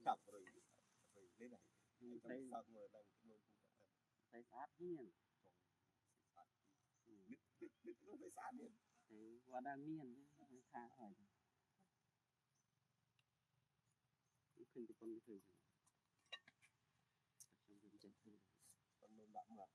chọc rồi lên này thấy sao người đang thấy sát hiền nó phải sát hiền thì qua đang miền chứ tha rồi khinh thì con thử trong vườn chân thử con đom đậm mà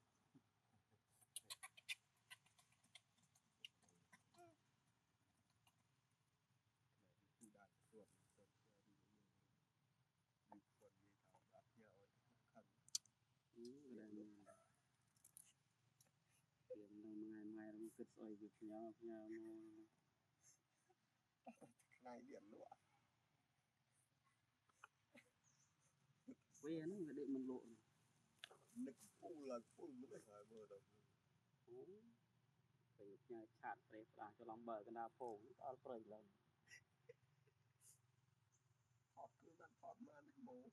ngày nó cứ soi việc nhau ngày điểm lụa quê nó để mình lộ nịch phu là phu nó phải hỏi vừa đâu phải nhà chặt phải làm cho lòng bờ cái đa phổ nó phải lần họ cứ đang phọt mà nó mồ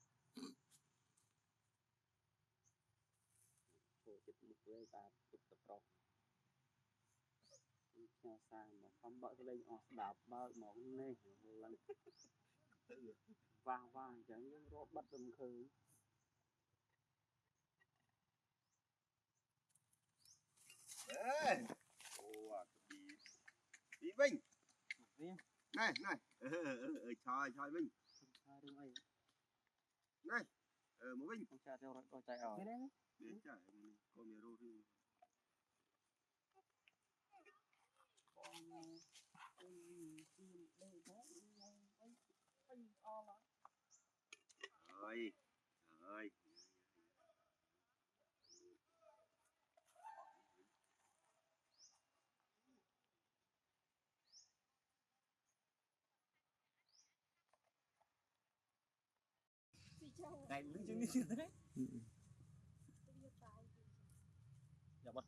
phổ chụp một cái ta chụp tập rộng nhà sang mà không bợ cái lên đạp bơ mỏng nè lần vang vang chẳng những rốt bắt đâm khơi đấy ô bị Vinh này này trời Vinh này một Vinh không cha theo rồi chạy ở đến chạy con mẹ rô đi rồi rồi ngày lưỡi chứng như thế giờ bắt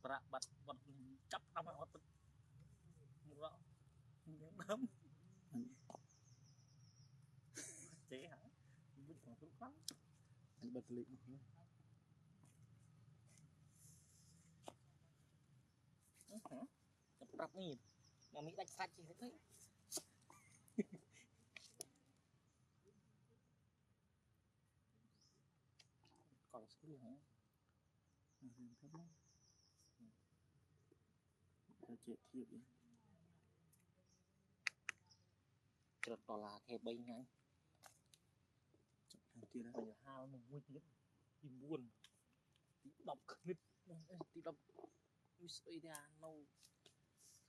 chấp năm bắt một đó những đấm chế hả biết còn tốt lắm anh bật lịm chấp đắp nhìn mà Mỹ đánh sạch thì thấy còn số hả thấp lắm chết thiệt đi trật đó là thẻ bay ngay thằng kia bây giờ hao nó vui nhất thì buồn tí đọc nít tí đọc suy ra nâu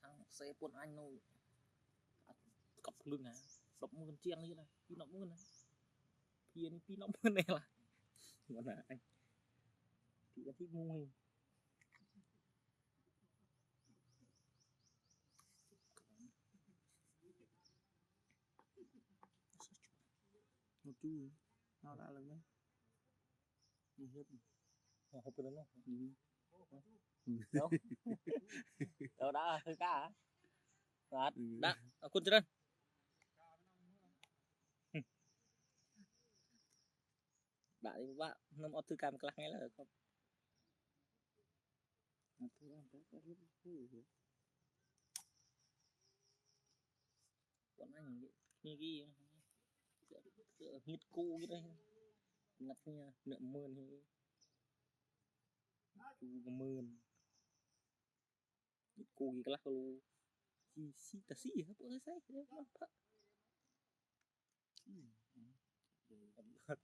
thằng xe quân anh nâu cặp lưng à đọc mươn chiang như này tí đọc mươn này kia tí đọc mươn này là gọi là anh thì có thích mui một chú nó đã lần đấy đi hết hộp cái đó đâu đâu đã hơi cá hả đã con chân bạn đi bạn nó ở thư cam cái ngay là không con anh như cái hít cu cái đây ngắt nha nợ mơn thì chu mơn hít cu cái lắc lu si ta si hả bữa say đấy nó thật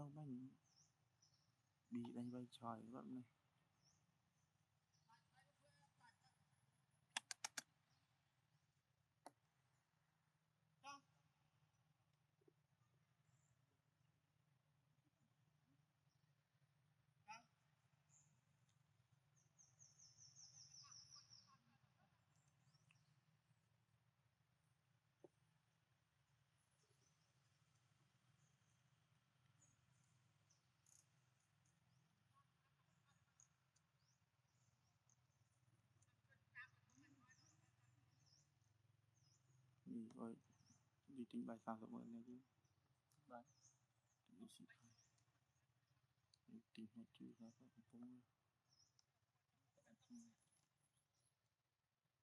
đâu bánh bị đánh bay trời vẫn này thì rồi đi tính bài sao rồi này chứ Vâng. đi xịt tìm một chữ ra các công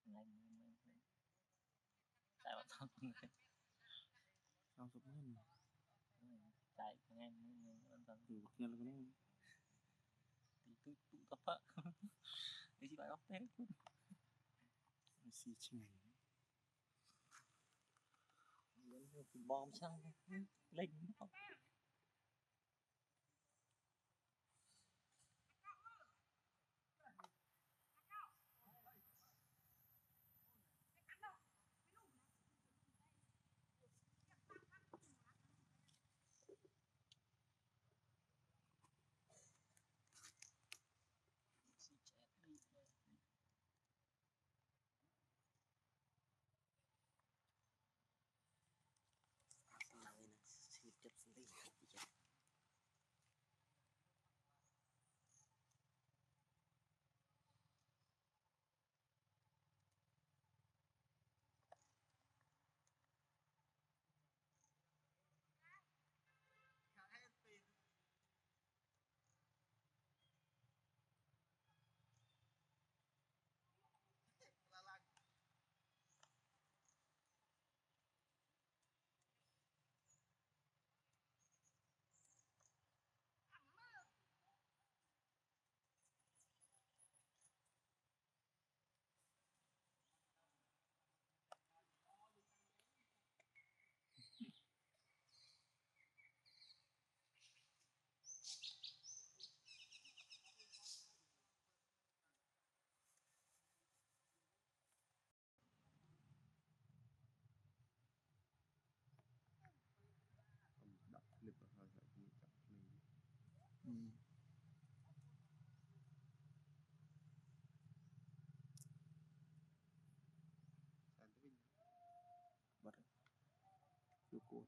Ngành tại bạn sao sao sắp hơn tại ngành mình tầm từ bậc nhân là cái thì tụ tập á đi bài bóc thế xì chừng bom xăng lên đó. Chấp xử lý đặt clip vào hơi phải cũng chặt mình sao tới bật vô cột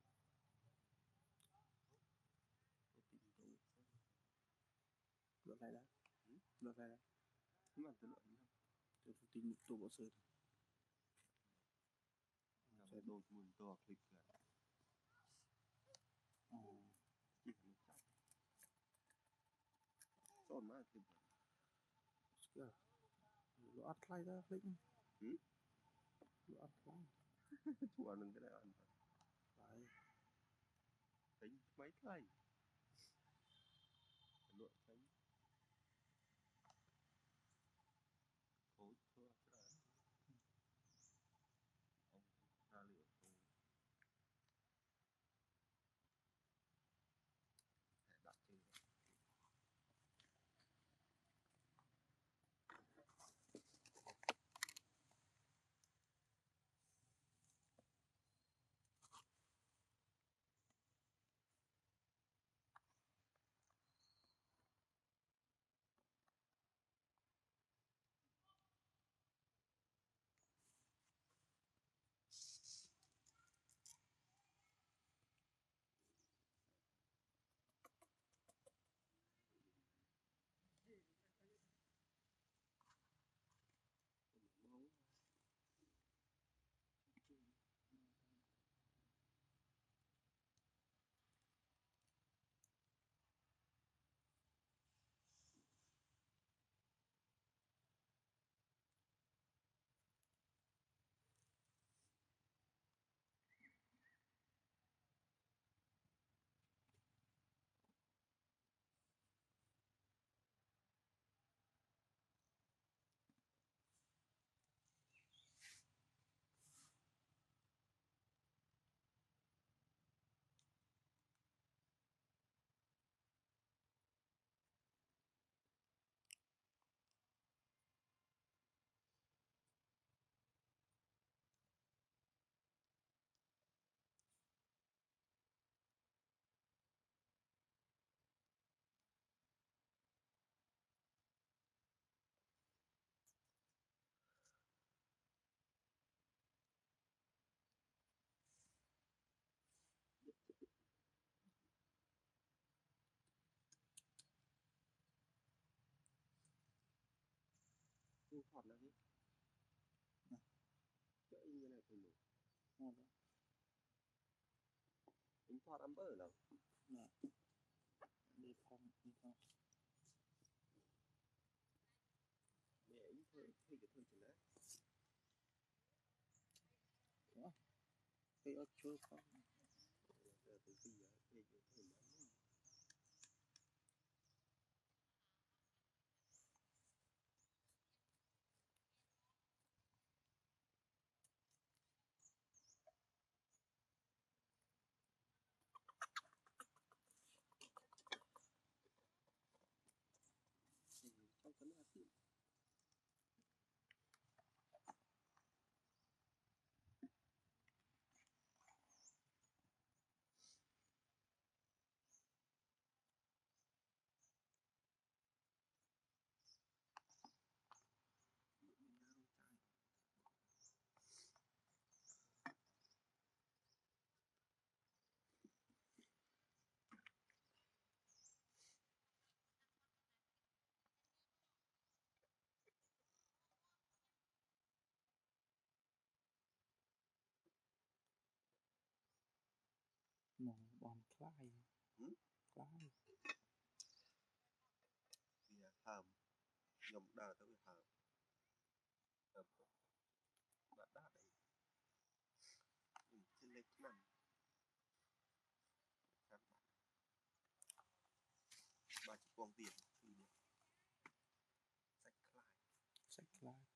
lượt này đó lượt này đó nhưng mà tôi lượt không tôi tính tôi bỏ sợi sẽ đột nguồn to click là chỉ là một chặt son mà clip rồi lo ăn thay ra click lo ăn thay chua đừng cái này ăn phải tính mấy thay lượt tính cố thua cái đó ông ra lửa đặt trên phọt là gì chơi như này thì import amber là đi phong đi phong mẹ ấy thôi cái thôi chừng đấy cái ở chưa phong từ từ bây giờ cái thôi mà trong cái này thì mong bom khai khai vì hàm nhom đa tới hàm hàm đã đấy trên lệch nằm khám ba chục con tiền thì sạch lại sách khai